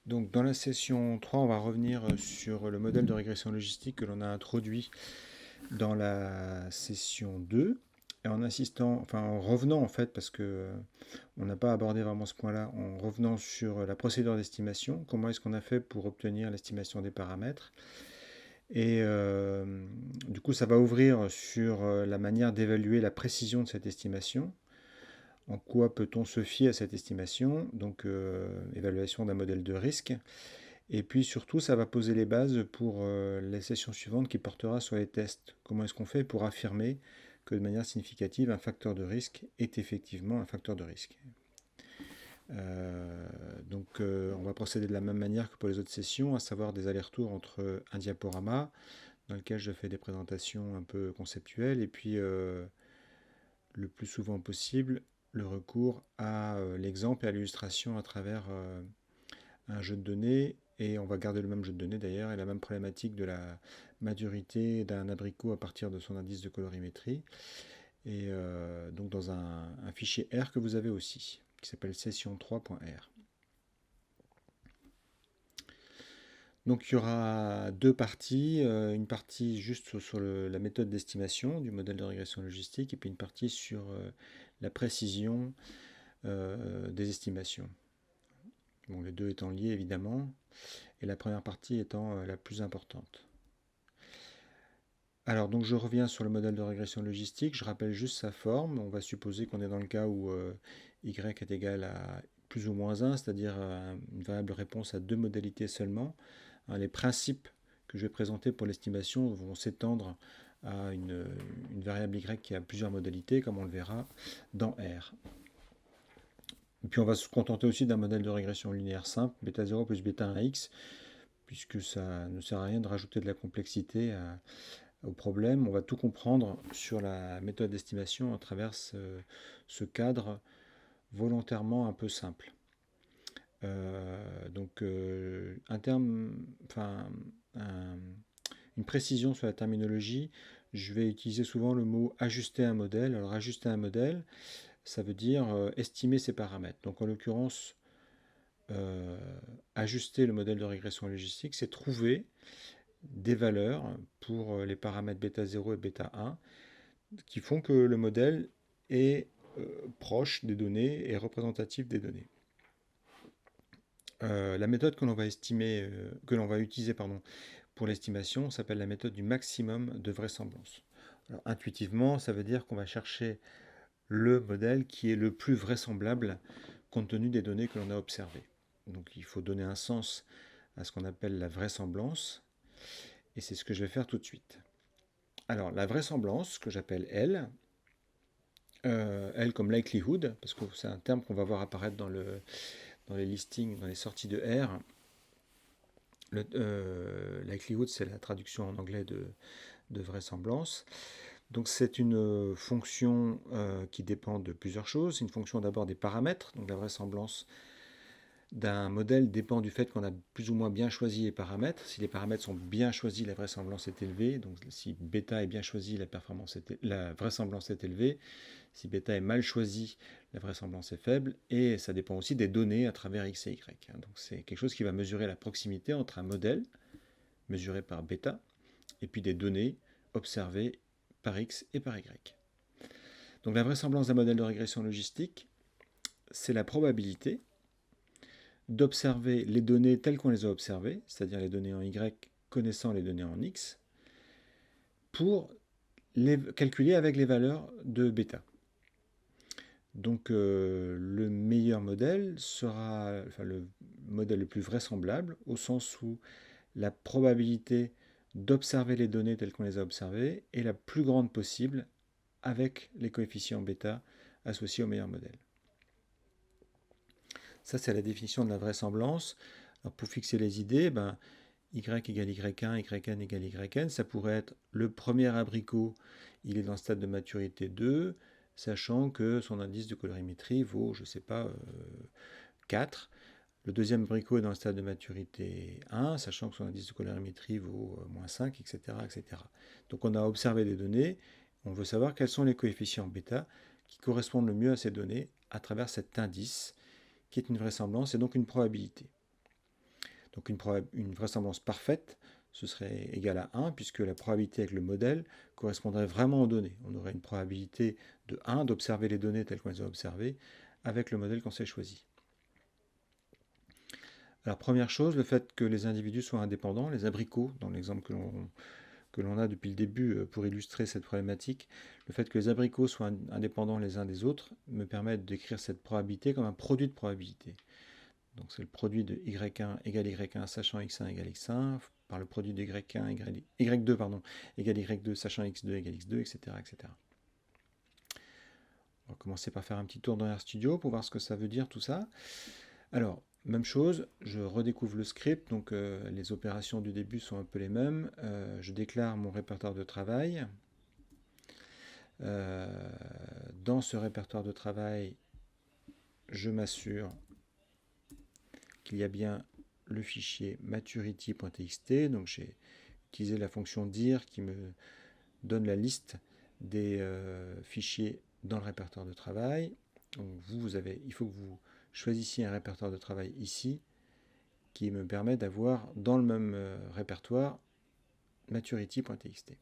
Donc dans la session 3, on va revenir sur le modèle de régression logistique que l'on a introduit dans la session 2. Et en insistant, enfin en revenant en fait, parce que on n'a pas abordé vraiment ce point-là, en revenant sur la procédure d'estimation, comment est-ce qu'on a fait pour obtenir l'estimation des paramètres. Et du coup, ça va ouvrir sur la manière d'évaluer la précision de cette estimation. En quoi peut-on se fier à cette estimation? Donc, évaluation d'un modèle de risque. Et puis surtout, ça va poser les bases pour la session suivante qui portera sur les tests. Comment est-ce qu'on fait pour affirmer que de manière significative, un facteur de risque est effectivement un facteur de risque. On va procéder de la même manière que pour les autres sessions, à savoir des allers-retours entre un diaporama, dans lequel je fais des présentations un peu conceptuelles, et puis le plus souvent possible, le recours à l'exemple et à l'illustration à travers un jeu de données, et on va garder le même jeu de données d'ailleurs, et la même problématique de la maturité d'un abricot à partir de son indice de colorimétrie, et donc dans un fichier R que vous avez aussi, qui s'appelle session3.r. Donc il y aura deux parties, une partie juste sur la méthode d'estimation du modèle de régression logistique, et puis une partie sur la précision des estimations. Bon, les deux étant liés évidemment, et la première partie étant la plus importante. Alors donc je reviens sur le modèle de régression logistique, je rappelle juste sa forme. On va supposer qu'on est dans le cas où y est égal à plus ou moins 1, c'est-à-dire une variable réponse à deux modalités seulement. Hein, les principes que je vais présenter pour l'estimation vont s'étendre à une variable y qui a plusieurs modalités, comme on le verra dans R. Et puis on va se contenter aussi d'un modèle de régression linéaire simple, bêta 0 plus bêta 1x, puisque ça ne sert à rien de rajouter de la complexité au problème. On va tout comprendre sur la méthode d'estimation à travers ce cadre volontairement un peu simple. Un terme, enfin, un, une précision sur la terminologie, je vais utiliser souvent le mot ajuster un modèle. Alors ajuster un modèle, ça veut dire estimer ses paramètres. Donc en l'occurrence, euh, ajuster le modèle de régression logistique, c'est trouver des valeurs pour les paramètres bêta 0 et bêta 1 qui font que le modèle est proche des données et représentatif des données. La méthode que l'on va estimer, que l'on va utiliser pour l'estimation s'appelle la méthode du maximum de vraisemblance. Alors, intuitivement, ça veut dire qu'on va chercher le modèle qui est le plus vraisemblable compte tenu des données que l'on a observées. Donc il faut donner un sens à ce qu'on appelle la vraisemblance, et c'est ce que je vais faire tout de suite. Alors la vraisemblance, que j'appelle L, L comme likelihood, parce que c'est un terme qu'on va voir apparaître dans les listings, dans les sorties de R. Likelihood, c'est la traduction en anglais de vraisemblance. Donc c'est une fonction qui dépend de plusieurs choses. C'est une fonction d'abord des paramètres, donc la vraisemblance d'un modèle dépend du fait qu'on a plus ou moins bien choisi les paramètres. Si les paramètres sont bien choisis, la vraisemblance est élevée. Donc si bêta est bien choisi, la vraisemblance est élevée. Si bêta est mal choisi, la vraisemblance est faible. Et ça dépend aussi des données à travers x et y. Donc c'est quelque chose qui va mesurer la proximité entre un modèle, mesuré par bêta, et puis des données observées par x et par y. Donc la vraisemblance d'un modèle de régression logistique, c'est la probabilité d'observer les données telles qu'on les a observées, c'est-à-dire les données en y connaissant les données en x, pour les calculer avec les valeurs de bêta. Donc le meilleur modèle sera le modèle le plus vraisemblable, au sens où la probabilité d'observer les données telles qu'on les a observées est la plus grande possible avec les coefficients bêta associés au meilleur modèle. Ça, c'est la définition de la vraisemblance. Alors, pour fixer les idées, y égale y1, yn égale yn, ça pourrait être le premier abricot, il est dans le stade de maturité 2, sachant que son indice de colorimétrie vaut, je ne sais pas, 4. Le deuxième abricot est dans le stade de maturité 1, sachant que son indice de colorimétrie vaut moins 5, etc., etc. Donc on a observé des données, on veut savoir quels sont les coefficients bêta qui correspondent le mieux à ces données à travers cet indice, qui est une vraisemblance et donc une probabilité. Donc une vraisemblance parfaite, ce serait égal à 1, puisque la probabilité avec le modèle correspondrait vraiment aux données. On aurait une probabilité de 1 d'observer les données telles qu'on les a observées avec le modèle qu'on s'est choisi. Alors première chose, le fait que les individus soient indépendants, les abricots, dans l'exemple que l'on a depuis le début pour illustrer cette problématique, le fait que les abricots soient indépendants les uns des autres me permet d'écrire cette probabilité comme un produit de probabilité. Donc c'est le produit de y1 égale y1 sachant x1 égale x1 par le produit de y1 égale y2 pardon, égale y2 sachant x2 égale x2, etc., etc. On va commencer par faire un petit tour dans RStudio pour voir ce que ça veut dire tout ça. Alors, même chose, je redécouvre le script, donc les opérations du début sont un peu les mêmes. Je déclare mon répertoire de travail. Dans ce répertoire de travail, je m'assure qu'il y a bien le fichier maturity.txt, donc j'ai utilisé la fonction dir qui me donne la liste des fichiers dans le répertoire de travail. Donc il faut que vous choisissiez un répertoire de travail ici qui me permet d'avoir dans le même répertoire maturity.txt.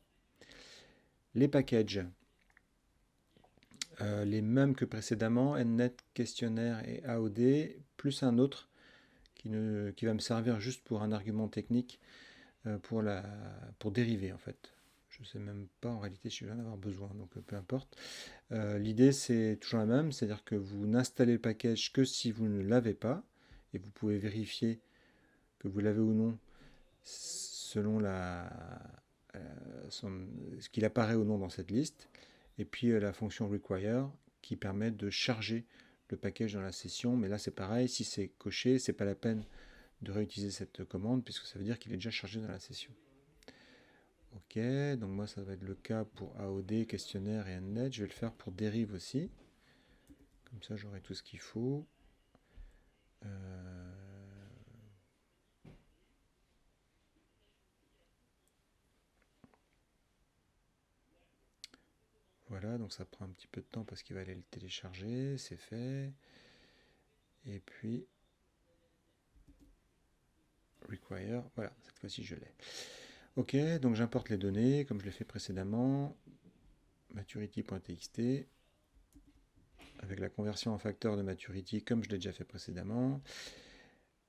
Les packages, les mêmes que précédemment, nnet, questionnaire et AOD, plus un autre qui va me servir juste pour un argument technique pour dériver en fait. Je ne sais même pas en réalité si je vais en avoir besoin, donc peu importe. L'idée c'est toujours la même, c'est-à-dire que vous n'installez le package que si vous ne l'avez pas, et vous pouvez vérifier que vous l'avez ou non selon ce qu'il apparaît ou non dans cette liste, et puis la fonction require qui permet de charger le package dans la session, mais là c'est pareil, si c'est coché, c'est pas la peine de réutiliser cette commande puisque ça veut dire qu'il est déjà chargé dans la session. Ok, donc moi ça va être le cas pour AOD, questionnaire et nnet. Je vais le faire pour dérive aussi. Comme ça j'aurai tout ce qu'il faut. Voilà, donc ça prend un petit peu de temps parce qu'il va aller le télécharger, c'est fait. Et puis require, voilà, cette fois-ci je l'ai. Ok, donc j'importe les données comme je l'ai fait précédemment. Maturity.txt avec la conversion en facteur de maturity comme je l'ai déjà fait précédemment.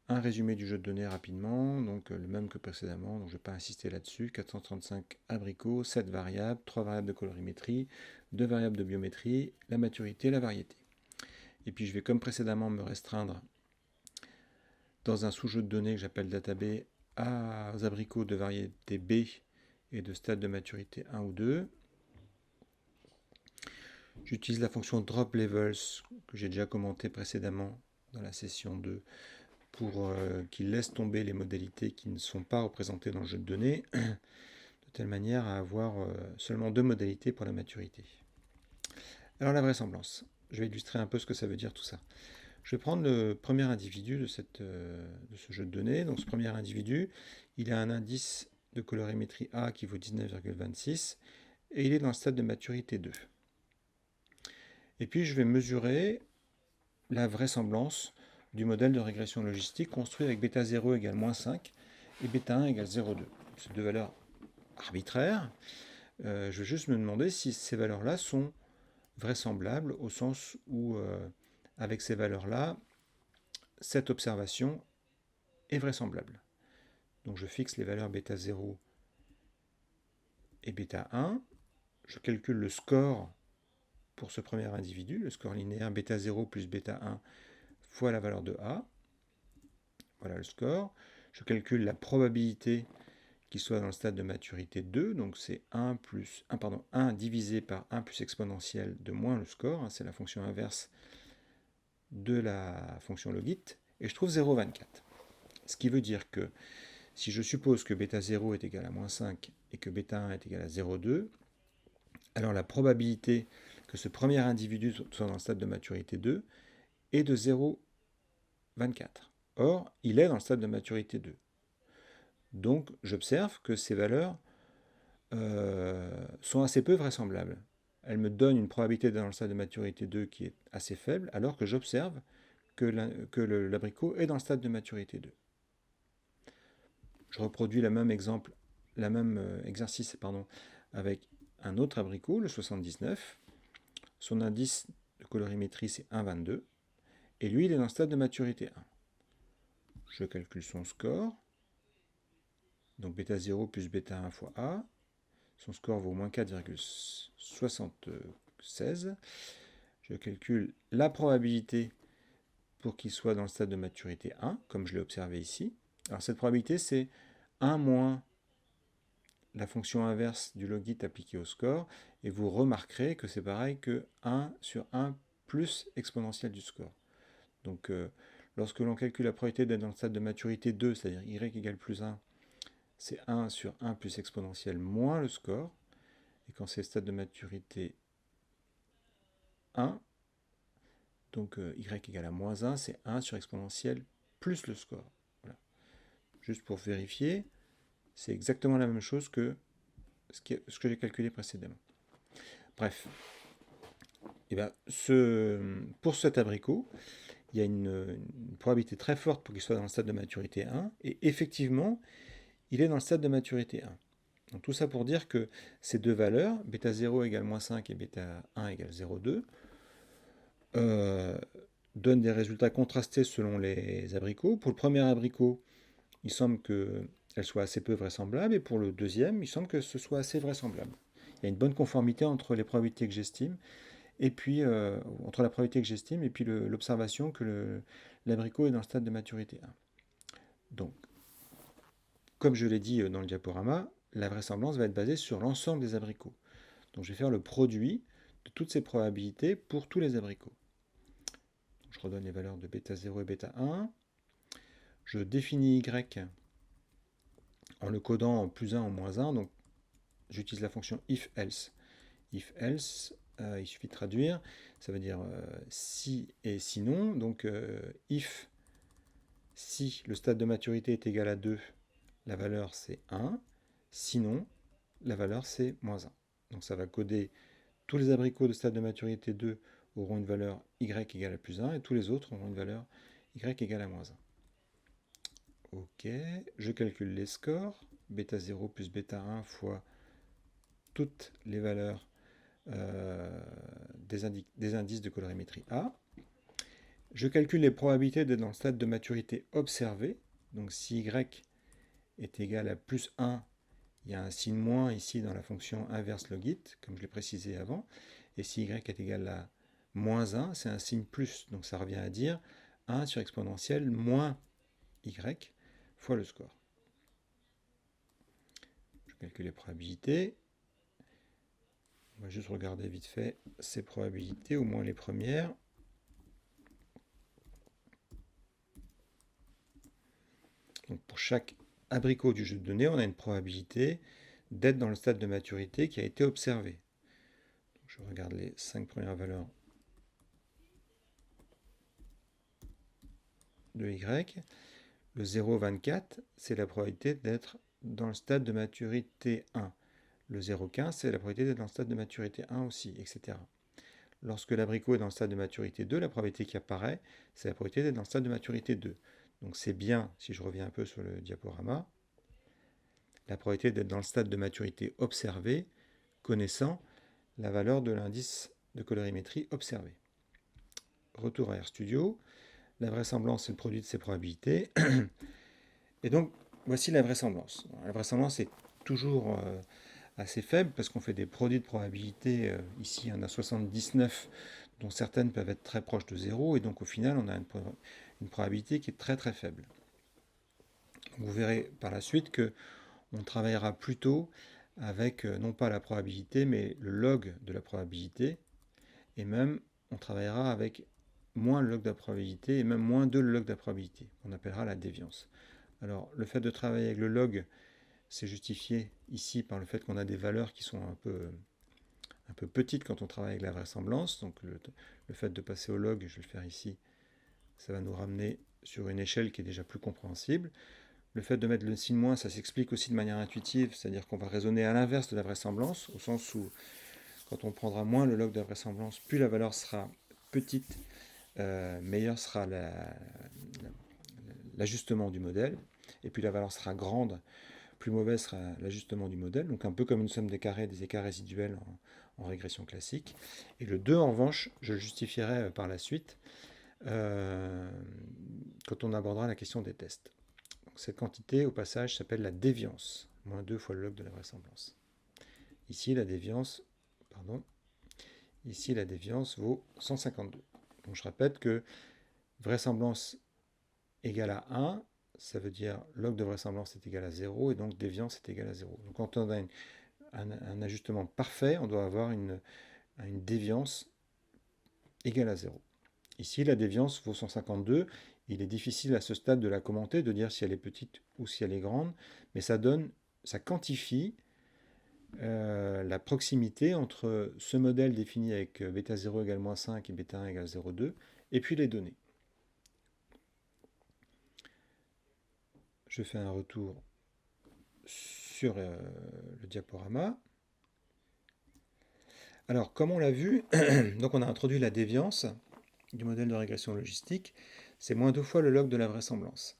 Un résumé du jeu de données rapidement, donc le même que précédemment, donc je ne vais pas insister là-dessus. 435 abricots, 7 variables, 3 variables de colorimétrie, 2 variables de biométrie, la maturité, la variété. Et puis je vais comme précédemment me restreindre dans un sous-jeu de données que j'appelle DataB aux abricots de variété B et de stade de maturité 1 ou 2. J'utilise la fonction dropLevels que j'ai déjà commenté précédemment dans la session 2 pour qu'il laisse tomber les modalités qui ne sont pas représentées dans le jeu de données, de telle manière à avoir seulement 2 modalités pour la maturité. Alors la vraisemblance, je vais illustrer un peu ce que ça veut dire tout ça. Je vais prendre le premier individu de ce jeu de données. Donc ce premier individu, il a un indice de colorimétrie A qui vaut 19,26 et il est dans le stade de maturité 2. Et puis je vais mesurer la vraisemblance du modèle de régression logistique construit avec bêta 0 égale moins 5 et bêta 1 égale 0,2. C'est deux valeurs arbitraires. Je vais juste me demander si ces valeurs-là sont vraisemblables au sens où, avec ces valeurs-là, cette observation est vraisemblable. Donc je fixe les valeurs bêta 0 et bêta 1. Je calcule le score pour ce premier individu, le score linéaire bêta 0 plus bêta 1 fois la valeur de A. Voilà le score. Je calcule la probabilité qu'il soit dans le stade de maturité 2, donc c'est 1 divisé par 1 plus exponentielle de moins le score, c'est la fonction inverse de la fonction logit, et je trouve 0,24. Ce qui veut dire que si je suppose que bêta 0 est égal à moins 5 et que bêta 1 est égal à 0,2, alors la probabilité que ce premier individu soit dans le stade de maturité 2 est de 0,24. Or, il est dans le stade de maturité 2. Donc, j'observe que ces valeurs sont assez peu vraisemblables. Elles me donnent une probabilité dans le stade de maturité 2 qui est assez faible, alors que j'observe que l'abricot est dans le stade de maturité 2. je reproduis le même exercice pardon, avec un autre abricot, le 79. Son indice de colorimétrie, c'est 1,22. Et lui, il est dans le stade de maturité 1. Je calcule son score. Donc bêta 0 plus bêta 1 fois A. Son score vaut moins 4,76. Je calcule la probabilité pour qu'il soit dans le stade de maturité 1, comme je l'ai observé ici. Alors cette probabilité, c'est 1 moins la fonction inverse du logit appliquée au score, et vous remarquerez que c'est pareil que 1 sur 1 plus exponentielle du score. Donc lorsque l'on calcule la probabilité d'être dans le stade de maturité 2, c'est-à-dire y égale plus 1, c'est 1 sur 1 plus exponentielle moins le score. Et quand c'est stade de maturité 1, donc y égale à moins 1, c'est 1 sur exponentielle plus le score. Voilà. Juste pour vérifier, c'est exactement la même chose que ce que j'ai calculé précédemment. Bref. Et bien, pour cet abricot, il y a une probabilité très forte pour qu'il soit dans le stade de maturité 1. Et effectivement, il est dans le stade de maturité 1. Donc tout ça pour dire que ces deux valeurs, bêta 0 égale moins 5 et bêta 1 égale 0,2, donnent des résultats contrastés selon les abricots. Pour le premier abricot, il semble qu'elle soit assez peu vraisemblable, et pour le deuxième, il semble que ce soit assez vraisemblable. Il y a une bonne conformité entre les probabilités que j'estime, et puis entre la probabilité que j'estime et puis l'observation que l'abricot est dans le stade de maturité 1. Donc, comme je l'ai dit dans le diaporama, la vraisemblance va être basée sur l'ensemble des abricots. Donc je vais faire le produit de toutes ces probabilités pour tous les abricots. Je redonne les valeurs de bêta 0 et bêta 1. Je définis y en le codant en plus 1 en moins 1. Donc j'utilise la fonction if-else. If-else, il suffit de traduire. Ça veut dire si et sinon. Donc if, si le stade de maturité est égal à 2, la valeur c'est 1. Sinon, la valeur c'est moins 1. Donc ça va coder tous les abricots de stade de maturité 2 auront une valeur y égale à plus 1 et tous les autres auront une valeur y égale à moins 1. Ok, je calcule les scores. Bêta 0 plus bêta 1 fois toutes les valeurs des indices de colorimétrie A. Je calcule les probabilités d'être dans le stade de maturité observé. Donc si y est égal à plus 1, il y a un signe moins ici dans la fonction inverse logit, comme je l'ai précisé avant. Et si y est égal à moins 1, c'est un signe plus. Donc ça revient à dire 1 sur exponentielle moins y fois le score. Je calcule les probabilités. On va juste regarder vite fait ces probabilités, au moins les premières. Donc pour chaque abricot du jeu de données, on a une probabilité d'être dans le stade de maturité qui a été observé. Donc je regarde les 5 premières valeurs de y. Le 0,24, c'est la probabilité d'être dans le stade de maturité 1. Le 0,15, c'est la probabilité d'être dans le stade de maturité 1 aussi, etc. Lorsque l'abricot est dans le stade de maturité 2, la probabilité qui apparaît, c'est la probabilité d'être dans le stade de maturité 2. Donc c'est bien, si je reviens un peu sur le diaporama, la probabilité d'être dans le stade de maturité observé, connaissant la valeur de l'indice de colorimétrie observé. Retour à RStudio. La vraisemblance, c'est le produit de ces probabilités. Et donc, voici la vraisemblance. La vraisemblance est toujours assez faible parce qu'on fait des produits de probabilité. Ici, on a 79, dont certaines peuvent être très proches de 0. Et donc, au final, on a une probabilité qui est très très faible. Vous verrez par la suite qu'on travaillera plutôt avec non pas la probabilité, mais le log de la probabilité. Et même, on travaillera avec moins le log de la probabilité et même moins de le log de la probabilité. On appellera la déviance. Alors, le fait de travailler avec le log, c'est justifié ici par le fait qu'on a des valeurs qui sont un peu petites quand on travaille avec la vraisemblance. Donc, le fait de passer au log, je vais le faire ici, ça va nous ramener sur une échelle qui est déjà plus compréhensible. Le fait de mettre le signe moins, ça s'explique aussi de manière intuitive, c'est-à-dire qu'on va raisonner à l'inverse de la vraisemblance, au sens où quand on prendra moins le log de la vraisemblance, plus la valeur sera petite, meilleur sera l'ajustement du modèle. et puis la valeur sera grande, plus mauvais sera l'ajustement du modèle, donc un peu comme une somme des carrés, des écarts résiduels en régression classique. Et le 2, en revanche, je le justifierai par la suite, quand on abordera la question des tests. Donc, cette quantité, au passage, s'appelle la déviance, moins 2 fois le log de la vraisemblance. Ici, la déviance, ici, la déviance vaut 152. Donc, je répète que vraisemblance égale à 1, ça veut dire log de vraisemblance est égal à 0, et donc déviance est égal à 0. Donc, quand on a un ajustement parfait, on doit avoir une déviance égale à 0. Ici, la déviance vaut 152. Il est difficile à ce stade de la commenter, de dire si elle est petite ou si elle est grande, mais ça quantifie la proximité entre ce modèle défini avec bêta 0 égale moins 5 et bêta 1 égale 0,2, et puis les données. Je fais un retour sur le diaporama. Alors, comme on l'a vu, donc on a introduit la déviance du modèle de régression logistique, c'est moins 2 fois le log de la vraisemblance.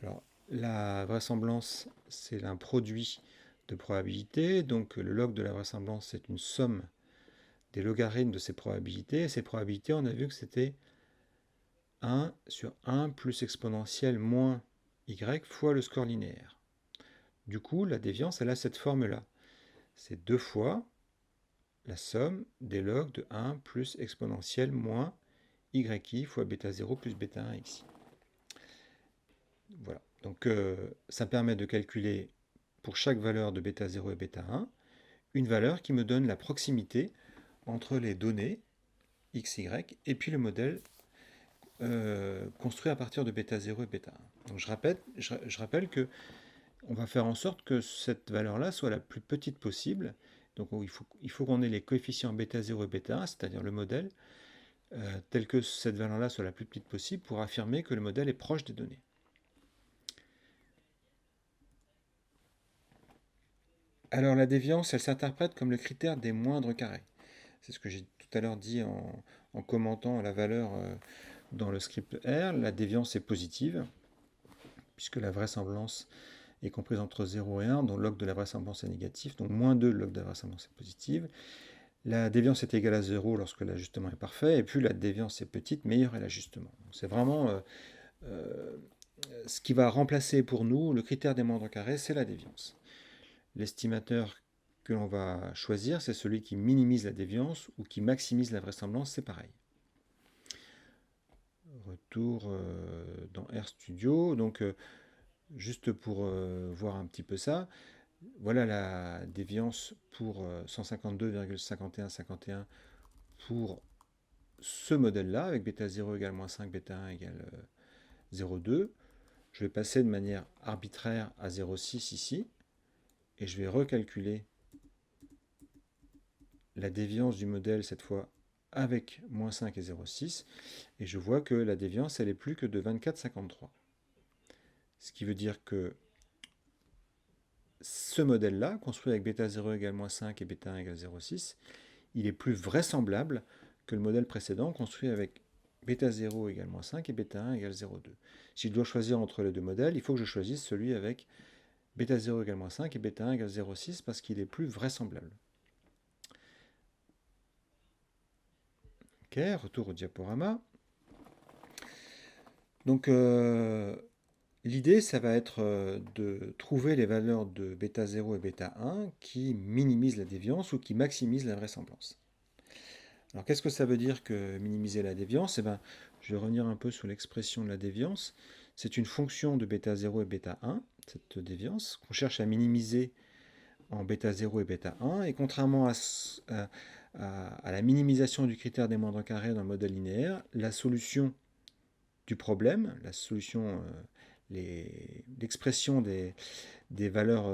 Alors, la vraisemblance, c'est un produit de probabilité, donc le log de la vraisemblance, c'est une somme des logarithmes de ces probabilités, et ces probabilités, on a vu que c'était 1 sur 1 plus exponentielle moins y fois le score linéaire. Du coup, la déviance, elle a cette forme-là. C'est 2 fois la somme des logs de 1 plus exponentielle moins yi fois bêta 0 plus bêta 1 xi. Voilà. Donc ça permet de calculer pour chaque valeur de bêta 0 et bêta 1 une valeur qui me donne la proximité entre les données xy et puis le modèle construit à partir de bêta 0 et bêta 1. Donc je rappelle que on va faire en sorte que cette valeur-là soit la plus petite possible. Donc il faut qu'on ait les coefficients bêta 0 et bêta 1, c'est-à-dire le modèle, tel que cette valeur-là soit la plus petite possible pour affirmer que le modèle est proche des données. Alors la déviance, elle s'interprète comme le critère des moindres carrés. C'est ce que j'ai tout à l'heure dit en commentant la valeur dans le script R. La déviance est positive, puisque la vraisemblance est comprise entre 0 et 1, dont log de la vraisemblance est négatif, donc moins 2, log de la vraisemblance est positive. La déviance est égale à 0 lorsque l'ajustement est parfait, et plus la déviance est petite, meilleur est l'ajustement. C'est vraiment ce qui va remplacer pour nous le critère des moindres carrés, c'est la déviance. L'estimateur que l'on va choisir, c'est celui qui minimise la déviance ou qui maximise la vraisemblance, c'est pareil. Retour dans RStudio, donc juste pour voir un petit peu ça, voilà la déviance pour 152,5151 pour ce modèle-là, avec bêta 0 égale moins 5, bêta 1 égale 0,2. Je vais passer de manière arbitraire à 0,6 ici, et je vais recalculer la déviance du modèle, cette fois avec moins 5 et 0,6, et je vois que la déviance, elle est plus que de 24,53. Ce qui veut dire que ce modèle-là, construit avec bêta 0 égale moins 5 et bêta 1 égale 0,6, il est plus vraisemblable que le modèle précédent, construit avec bêta 0 égale moins 5 et bêta 1 égale 0,2. Si je dois choisir entre les deux modèles, il faut que je choisisse celui avec bêta 0 égale moins 5 et bêta 1 égale 0,6 parce qu'il est plus vraisemblable. Ok, retour au diaporama. Donc l'idée, ça va être de trouver les valeurs de bêta 0 et bêta 1 qui minimisent la déviance ou qui maximisent la vraisemblance. Alors qu'est-ce que ça veut dire que minimiser la déviance? Je vais revenir un peu sur l'expression de la déviance. C'est une fonction de bêta 0 et bêta 1, cette déviance, qu'on cherche à minimiser en bêta 0 et bêta 1. Et contrairement à la minimisation du critère des moindres carrés dans le modèle linéaire, la solution du problème, la solution, l'expression des valeurs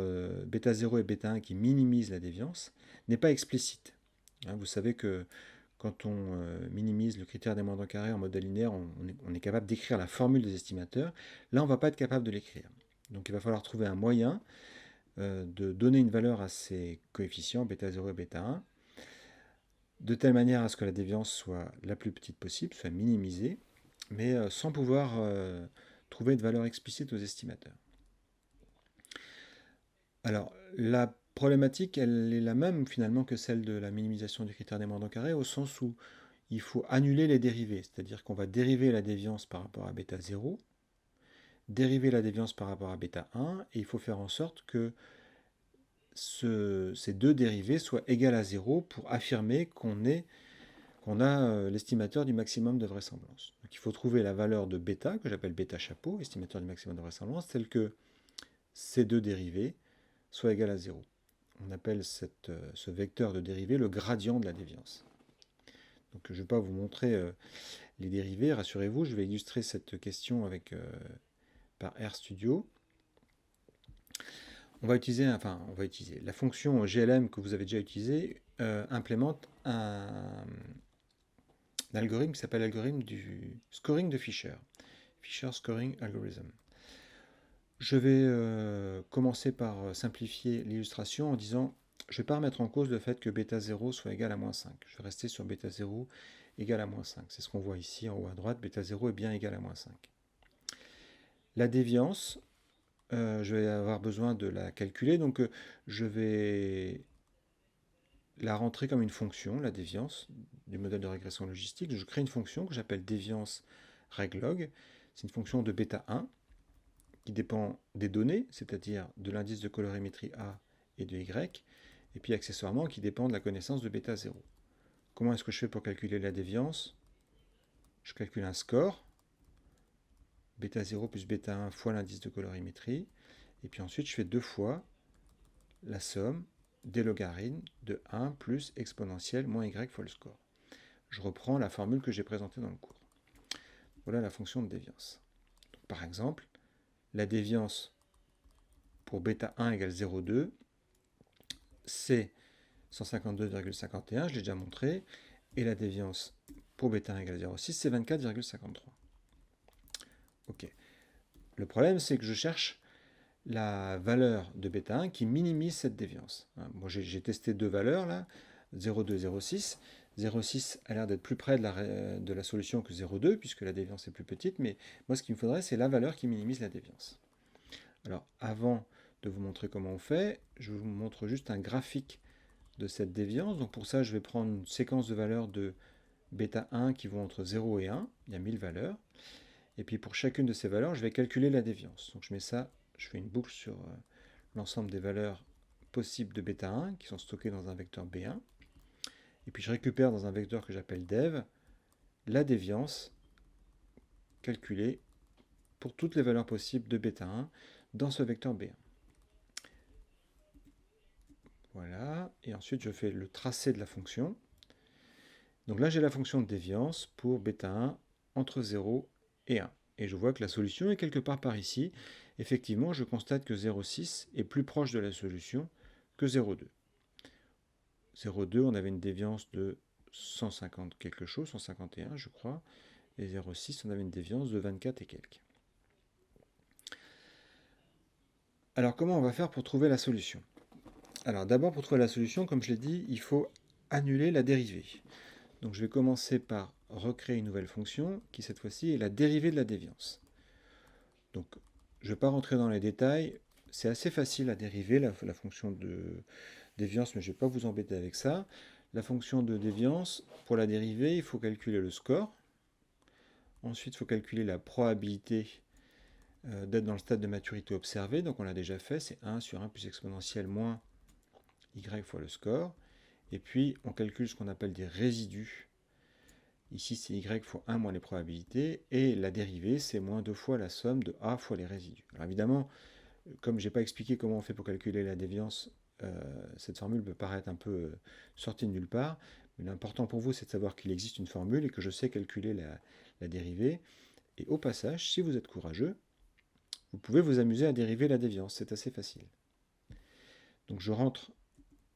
bêta 0 et bêta 1 qui minimisent la déviance, n'est pas explicite. Vous savez que quand on minimise le critère des moindres carrés en modèle linéaire, on est capable d'écrire la formule des estimateurs. Là, on ne va pas être capable de l'écrire. Donc il va falloir trouver un moyen de donner une valeur à ces coefficients, bêta 0 et bêta 1, de telle manière à ce que la déviance soit la plus petite possible, soit minimisée, mais sans pouvoir trouver de valeur explicite aux estimateurs. Alors, la problématique, elle est la même finalement que celle de la minimisation du critère des mandants carrés, au sens où il faut annuler les dérivés, c'est-à-dire qu'on va dériver la déviance par rapport à bêta 0, dériver la déviance par rapport à bêta 1, et il faut faire en sorte que ces deux dérivés soient égales à 0 pour affirmer qu'on a l'estimateur du maximum de vraisemblance. Donc il faut trouver la valeur de bêta, que j'appelle bêta chapeau, estimateur du maximum de vraisemblance, telle que ces deux dérivés soient égales à 0. On appelle ce vecteur de dérivée le gradient de la déviance. Donc je ne vais pas vous montrer les dérivés, rassurez-vous, je vais illustrer cette question par RStudio. On va utiliser la fonction GLM que vous avez déjà utilisée, implémente un algorithme qui s'appelle l'algorithme du scoring de Fisher. Fisher Scoring Algorithm. Je vais commencer par simplifier l'illustration en disant je ne vais pas remettre en cause le fait que bêta 0 soit égal à moins 5. Je vais rester sur bêta 0 égal à moins 5. C'est ce qu'on voit ici en haut à droite. Bêta 0 est bien égal à moins 5. La déviance, je vais avoir besoin de la calculer. Donc je vais la rentrer comme une fonction, la déviance du modèle de régression logistique. Je crée une fonction que j'appelle déviance reglog. C'est une fonction de bêta 1 qui dépend des données, c'est-à-dire de l'indice de colorimétrie A et de Y, et puis accessoirement qui dépend de la connaissance de bêta 0. Comment est-ce que je fais pour calculer la déviance? Je calcule un score, bêta 0 plus bêta 1 fois l'indice de colorimétrie, et puis ensuite je fais 2 fois la somme des logarithmes de 1 plus exponentielle moins y fois le score. Je reprends la formule que j'ai présentée dans le cours. Voilà la fonction de déviance. Donc, par exemple, la déviance pour bêta 1 égale 0,2, c'est 152,51, je l'ai déjà montré, et la déviance pour bêta 1 égale 0,6, c'est 24,53. Ok. Le problème, c'est que je cherche la valeur de bêta 1 qui minimise cette déviance. Moi, j'ai testé deux valeurs là, 0,2 et 0,6. 0,6 a l'air d'être plus près de la solution que 0,2 puisque la déviance est plus petite, mais moi ce qu'il me faudrait c'est la valeur qui minimise la déviance. Alors avant de vous montrer comment on fait, je vous montre juste un graphique de cette déviance. Donc pour ça je vais prendre une séquence de valeurs de bêta 1 qui vont entre 0 et 1, il y a 1000 valeurs, et puis pour chacune de ces valeurs je vais calculer la déviance. Donc je mets ça, je fais une boucle sur l'ensemble des valeurs possibles de bêta 1 qui sont stockées dans un vecteur B1. Et puis je récupère dans un vecteur que j'appelle dev la déviance calculée pour toutes les valeurs possibles de bêta 1 dans ce vecteur B1. Voilà, et ensuite je fais le tracé de la fonction. Donc là j'ai la fonction de déviance pour bêta 1 entre 0 et 1. Et je vois que la solution est quelque part par ici. Effectivement, je constate que 0,6 est plus proche de la solution que 0,2. 0,2, on avait une déviance de 150 quelque chose, 151 je crois, et 0,6, on avait une déviance de 24 et quelques. Alors comment on va faire pour trouver la solution? Alors d'abord pour trouver la solution, comme je l'ai dit, il faut annuler la dérivée. Donc je vais commencer par recréer une nouvelle fonction qui cette fois-ci est la dérivée de la déviance. Donc je ne vais pas rentrer dans les détails, c'est assez facile à dériver la fonction de déviance, mais je ne vais pas vous embêter avec ça. La fonction de déviance, pour la dériver, il faut calculer le score. Ensuite, il faut calculer la probabilité d'être dans le stade de maturité observé. Donc on l'a déjà fait, c'est 1 sur 1 plus exponentielle moins y fois le score. Et puis on calcule ce qu'on appelle des résidus. Ici c'est y fois 1 moins les probabilités. Et la dérivée, c'est moins 2 fois la somme de a fois les résidus. Alors évidemment, comme je n'ai pas expliqué comment on fait pour calculer la déviance, cette formule peut paraître un peu sortie de nulle part. Mais l'important pour vous, c'est de savoir qu'il existe une formule et que je sais calculer la dérivée. Et au passage, si vous êtes courageux, vous pouvez vous amuser à dériver la déviance, c'est assez facile. Donc je rentre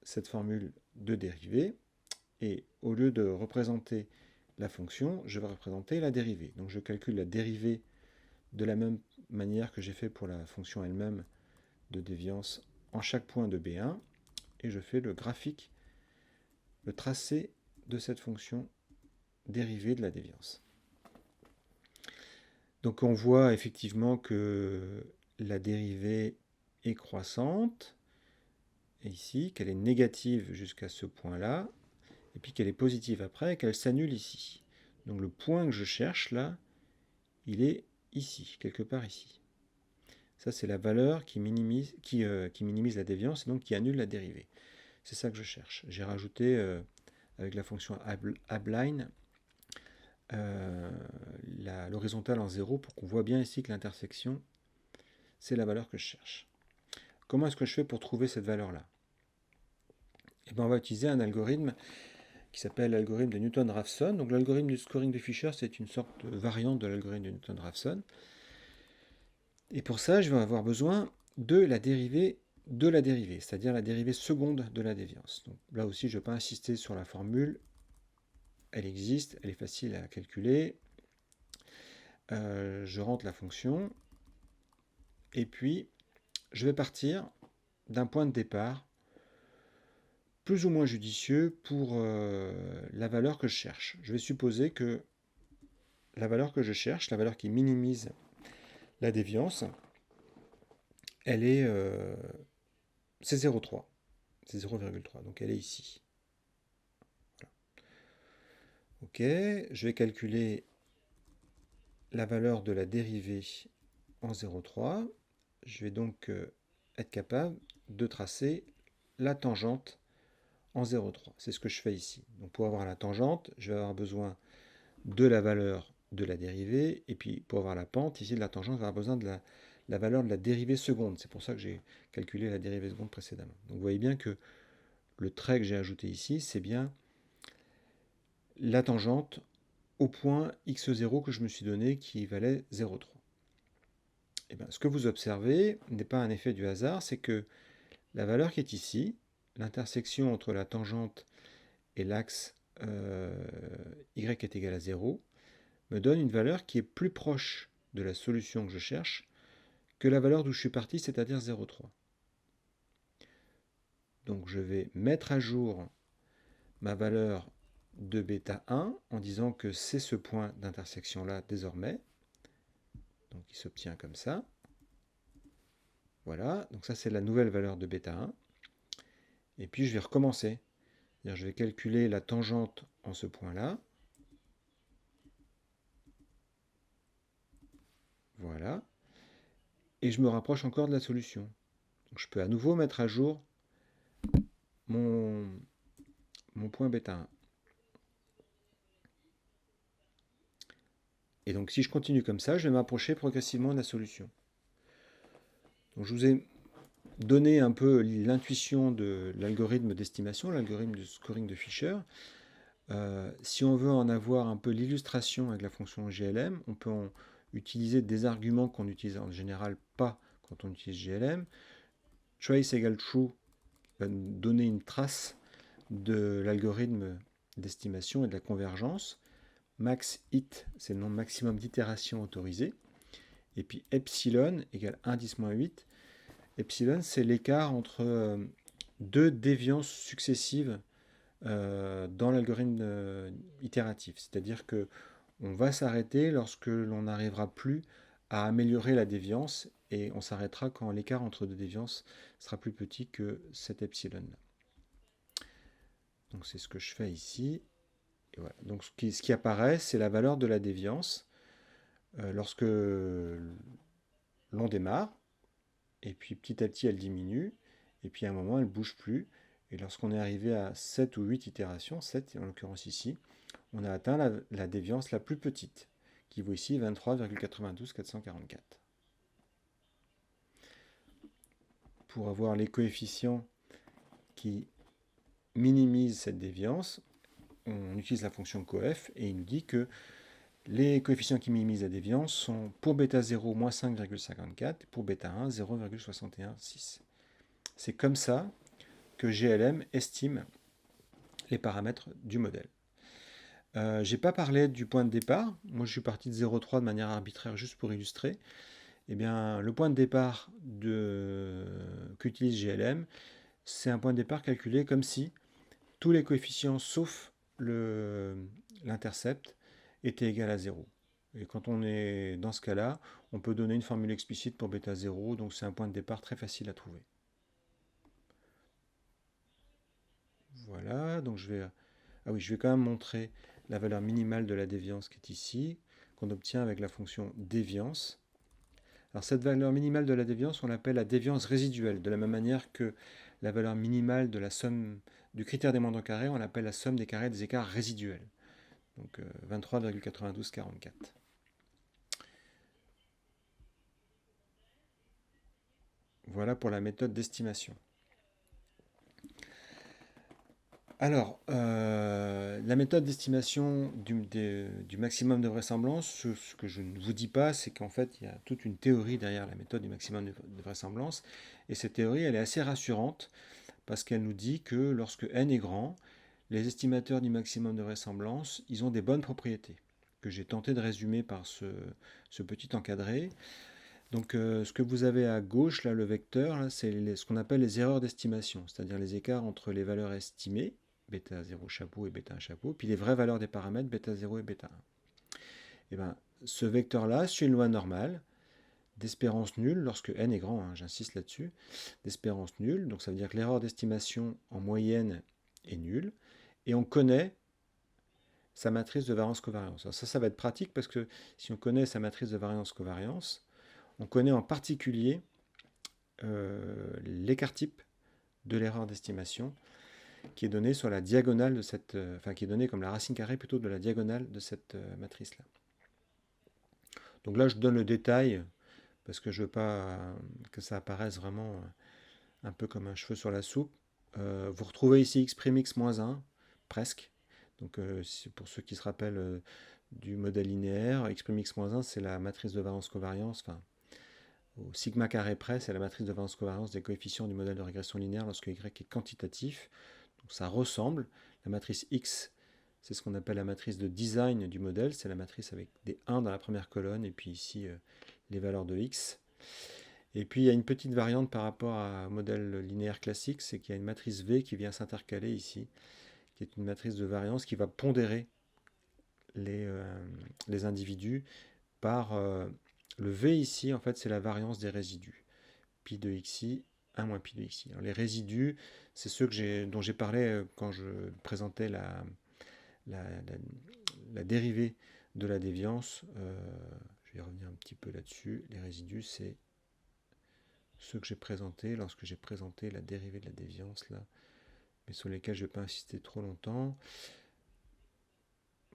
cette formule de dérivée, et au lieu de représenter la fonction, je vais représenter la dérivée. Donc je calcule la dérivée de la même manière que j'ai fait pour la fonction elle-même de déviance en chaque point de B1, et je fais le graphique, le tracé de cette fonction dérivée de la déviance. Donc on voit effectivement que la dérivée est croissante, et ici, qu'elle est négative jusqu'à ce point-là, et puis qu'elle est positive après, et qu'elle s'annule ici. Donc le point que je cherche là, il est ici, quelque part ici. Ça, c'est la valeur qui minimise la déviance et donc qui annule la dérivée. C'est ça que je cherche. J'ai rajouté avec la fonction abline l'horizontale en 0 pour qu'on voit bien ici que l'intersection, c'est la valeur que je cherche. Comment est-ce que je fais pour trouver cette valeur-là? Eh bien, on va utiliser un algorithme qui s'appelle l'algorithme de Newton-Raphson. Donc l'algorithme du scoring de Fisher, c'est une sorte de variante de l'algorithme de Newton-Raphson. Et pour ça, je vais avoir besoin de la dérivée, c'est-à-dire la dérivée seconde de la déviance. Donc là aussi, je ne vais pas insister sur la formule. Elle existe, elle est facile à calculer. Je rentre la fonction. Et puis, je vais partir d'un point de départ plus ou moins judicieux pour la valeur que je cherche. Je vais supposer que la valeur que je cherche, la valeur qui minimise la déviance, elle est c'est 0,3. C'est 0,3, donc elle est ici. Voilà. Ok, je vais calculer la valeur de la dérivée en 0,3. Je vais donc être capable de tracer la tangente en 0,3. C'est ce que je fais ici. Donc pour avoir la tangente, je vais avoir besoin de la valeur de la dérivée, et puis pour avoir la pente, ici de la tangente, je vais avoir besoin de la valeur de la dérivée seconde. C'est pour ça que j'ai calculé la dérivée seconde précédemment. Donc vous voyez bien que le trait que j'ai ajouté ici, c'est bien la tangente au point x0 que je me suis donné qui valait 0,3. Et bien, ce que vous observez n'est pas un effet du hasard, c'est que la valeur qui est ici, l'intersection entre la tangente et l'axe y est égal à 0, me donne une valeur qui est plus proche de la solution que je cherche que la valeur d'où je suis parti, c'est-à-dire 0,3. Donc je vais mettre à jour ma valeur de bêta 1 en disant que c'est ce point d'intersection-là désormais. Donc il s'obtient comme ça. Voilà, donc ça c'est la nouvelle valeur de bêta 1. Et puis je vais recommencer. C'est-à-dire je vais calculer la tangente en ce point-là. Voilà. Et je me rapproche encore de la solution. Donc je peux à nouveau mettre à jour mon point bêta 1. Et donc si je continue comme ça, je vais m'approcher progressivement de la solution. Donc je vous ai donné un peu l'intuition de l'algorithme d'estimation, l'algorithme du scoring de Fisher. Si on veut en avoir un peu l'illustration avec la fonction GLM, on peut utiliser des arguments qu'on n'utilise en général pas quand on utilise GLM. Trace égale true va nous donner une trace de l'algorithme d'estimation et de la convergence. Max it, c'est le nombre maximum d'itérations autorisées. Et puis epsilon égale 1 10-8. Epsilon, c'est l'écart entre deux déviances successives dans l'algorithme itératif. C'est-à-dire que on va s'arrêter lorsque l'on n'arrivera plus à améliorer la déviance et on s'arrêtera quand l'écart entre deux déviances sera plus petit que cet epsilon. Donc c'est ce que je fais ici. Et voilà. Donc ce qui apparaît, c'est la valeur de la déviance lorsque l'on démarre. Et puis petit à petit, elle diminue. Et puis à un moment, elle ne bouge plus. Et lorsqu'on est arrivé à 7 ou 8 itérations, 7 en l'occurrence ici, on a atteint la déviance la plus petite, qui vaut ici 23,92444. Pour avoir les coefficients qui minimisent cette déviance, on utilise la fonction coef et il nous dit que les coefficients qui minimisent la déviance sont pour bêta 0 moins 5,54 et pour bêta 1 0,616. C'est comme ça que GLM estime les paramètres du modèle. J'ai pas parlé du point de départ. Moi, je suis parti de 0,3 de manière arbitraire juste pour illustrer. Eh bien, le point de départ qu'utilise GLM, c'est un point de départ calculé comme si tous les coefficients sauf l'intercept étaient égaux à 0. Et quand on est dans ce cas-là, on peut donner une formule explicite pour bêta 0, donc c'est un point de départ très facile à trouver. Voilà, donc je vais... Ah oui, je vais quand même montrer la valeur minimale de la déviance qui est ici, qu'on obtient avec la fonction déviance. Alors cette valeur minimale de la déviance, on l'appelle la déviance résiduelle, de la même manière que la valeur minimale de la somme du critère des nombres carrés, on l'appelle la somme des carrés des écarts résiduels. Donc 23,9244. Voilà pour la méthode d'estimation. Alors, la méthode d'estimation du maximum de vraisemblance, ce que je ne vous dis pas, c'est qu'en fait, il y a toute une théorie derrière la méthode du maximum de vraisemblance. Et cette théorie, elle est assez rassurante parce qu'elle nous dit que lorsque n est grand, les estimateurs du maximum de vraisemblance, ils ont des bonnes propriétés, que j'ai tenté de résumer par ce petit encadré. Donc, ce que vous avez à gauche, là, le vecteur, c'est ce qu'on appelle les erreurs d'estimation, c'est-à-dire les écarts entre les valeurs estimées, bêta 0 chapeau et bêta 1 chapeau, puis les vraies valeurs des paramètres, bêta 0 et bêta 1. Et bien, ce vecteur-là suit une loi normale d'espérance nulle lorsque n est grand, hein, j'insiste là-dessus, d'espérance nulle, donc ça veut dire que l'erreur d'estimation en moyenne est nulle, et on connaît sa matrice de variance-covariance. Alors ça va être pratique parce que si on connaît sa matrice de variance-covariance, on connaît en particulier l'écart type de l'erreur d'estimation qui est donné sur la diagonale de cette, qui est donné comme la racine carrée plutôt de la diagonale de cette matrice-là. Donc là, je donne le détail parce que je veux pas que ça apparaisse vraiment un peu comme un cheveu sur la soupe. Vous retrouvez ici x' x moins 1, presque. Donc pour ceux qui se rappellent du modèle linéaire, x' x moins 1, c'est la matrice de variance-covariance, enfin, au sigma carré près, c'est la matrice de variance-covariance des coefficients du modèle de régression linéaire lorsque y est quantitatif. Donc ça ressemble. La matrice X, c'est ce qu'on appelle la matrice de design du modèle. C'est la matrice avec des 1 dans la première colonne et puis ici les valeurs de X. Et puis il y a une petite variante par rapport à un modèle linéaire classique, c'est qu'il y a une matrice V qui vient s'intercaler ici, qui est une matrice de variance qui va pondérer les individus par le V ici, en fait, c'est la variance des résidus. Pi de xi, 1 moins pi de xi. Alors, les résidus, c'est ceux dont j'ai parlé quand je présentais la dérivée de la déviance. Je vais revenir un petit peu là-dessus. Les résidus, c'est ceux que j'ai présentés lorsque j'ai présenté la dérivée de la déviance, là, mais sur lesquels je ne vais pas insister trop longtemps.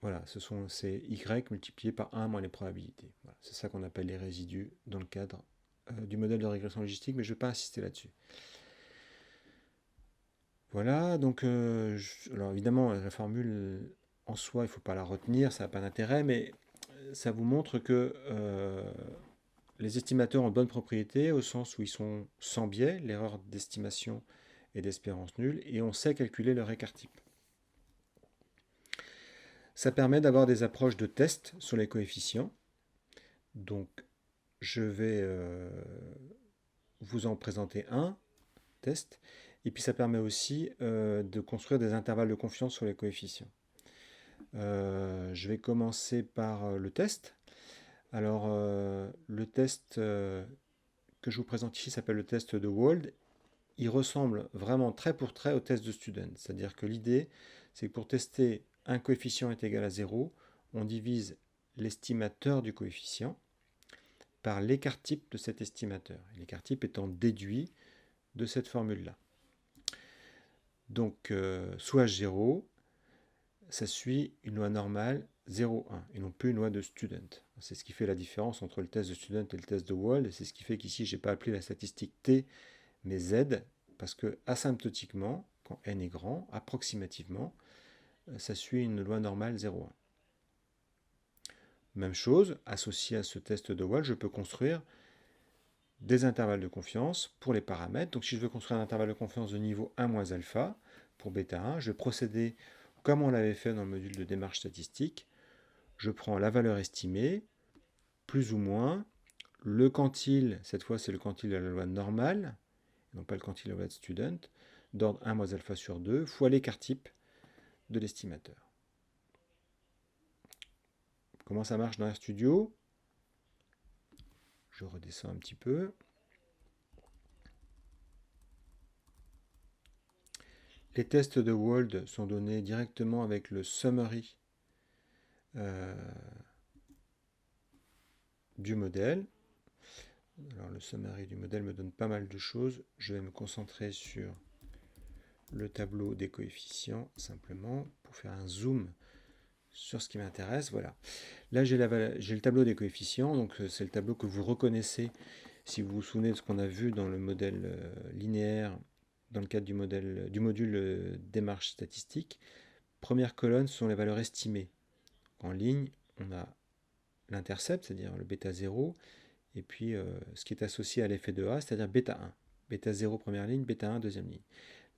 Voilà, c'est y multiplié par 1 moins les probabilités. Voilà, c'est ça qu'on appelle les résidus dans le cadre du modèle de régression logistique, mais je ne vais pas insister là-dessus. Voilà, donc, alors évidemment, la formule en soi, il ne faut pas la retenir, ça n'a pas d'intérêt, mais ça vous montre que les estimateurs ont de bonnes propriétés au sens où ils sont sans biais, l'erreur d'estimation et d'espérance nulle, et on sait calculer leur écart type. Ça permet d'avoir des approches de test sur les coefficients. Donc, je vais vous en présenter un test. Et puis, ça permet aussi de construire des intervalles de confiance sur les coefficients. Je vais commencer par le test. Alors, le test que je vous présente ici s'appelle le test de Wald. Il ressemble vraiment trait pour trait au test de Student. C'est-à-dire que l'idée, c'est que pour tester un coefficient est égal à 0, on divise l'estimateur du coefficient par l'écart type de cet estimateur. L'écart type étant déduit de cette formule-là. Donc, soit H0, ça suit une loi normale 0,1 et non plus une loi de Student. C'est ce qui fait la différence entre le test de Student et le test de Wald. Et c'est ce qui fait qu'ici, je n'ai pas appelé la statistique T, mais Z, parce que asymptotiquement, quand n est grand, approximativement, ça suit une loi normale 0,1. Même chose, associé à ce test de Wald, je peux construire des intervalles de confiance pour les paramètres. Donc si je veux construire un intervalle de confiance de niveau 1 moins alpha pour bêta 1, je vais procéder comme on l'avait fait dans le module de démarche statistique. Je prends la valeur estimée, plus ou moins, le quantile, cette fois c'est le quantile de la loi normale, non pas le quantile de la loi de Student, d'ordre 1 moins alpha sur 2, fois l'écart type de l'estimateur. Comment ça marche dans RStudio? Je redescends un petit peu. Les tests de Wold sont donnés directement avec le summary euh, du modèle. Alors le summary du modèle me donne pas mal de choses. Je vais me concentrer sur le tableau des coefficients simplement pour faire un zoom sur ce qui m'intéresse. Voilà. Là j'ai le tableau des coefficients, donc c'est le tableau que vous reconnaissez si vous vous souvenez de ce qu'on a vu dans le modèle linéaire, dans le cadre du module démarche statistique. Première colonne, ce sont les valeurs estimées. En ligne, on a l'intercept, c'est-à-dire le bêta 0, et puis ce qui est associé à l'effet de A, c'est-à-dire bêta 1. Bêta 0 première ligne, bêta 1 deuxième ligne.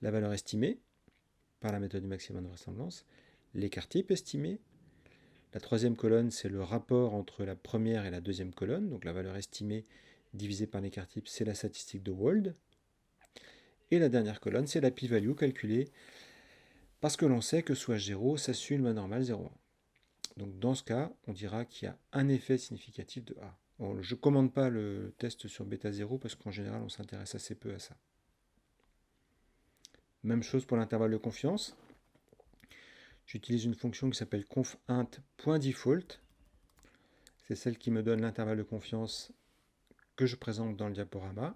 La valeur estimée, par la méthode du maximum de vraisemblance, l'écart type estimé. La troisième colonne, c'est le rapport entre la première et la deuxième colonne, donc la valeur estimée divisée par l'écart type, c'est la statistique de Wold. Et la dernière colonne, c'est la p-value calculée parce que l'on sait que sous H0, ça suit une loi normale 0,1. Donc dans ce cas, on dira qu'il y a un effet significatif de A. Bon, je ne commande pas le test sur bêta 0 parce qu'en général, on s'intéresse assez peu à ça. Même chose pour l'intervalle de confiance. J'utilise une fonction qui s'appelle confint.default. C'est celle qui me donne l'intervalle de confiance que je présente dans le diaporama.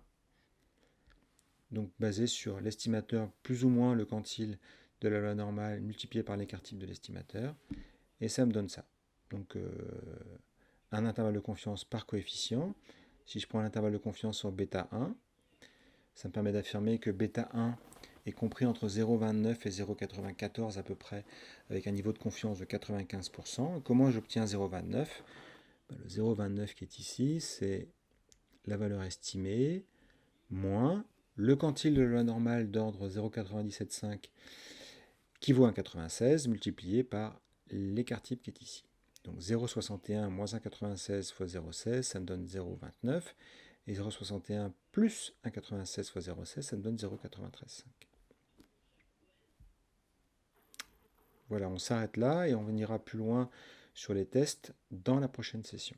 Donc basé sur l'estimateur plus ou moins le quantile de la loi normale multiplié par l'écart type de l'estimateur. Et ça me donne ça. Donc un intervalle de confiance par coefficient. Si je prends l'intervalle de confiance sur bêta 1, ça me permet d'affirmer que bêta 1 est compris entre 0,29 et 0,94 à peu près, avec un niveau de confiance de 95%. Comment j'obtiens 0,29 ? Le 0,29 qui est ici, c'est la valeur estimée, moins le quantile de la loi normale d'ordre 0,975 qui vaut 1,96 multiplié par l'écart type qui est ici. Donc 0,61 moins 1,96 fois 0,16, ça me donne 0,29. Et 0,61 plus 1,96 fois 0,16, ça me donne 0,935. Voilà, on s'arrête là et on ira plus loin sur les tests dans la prochaine session.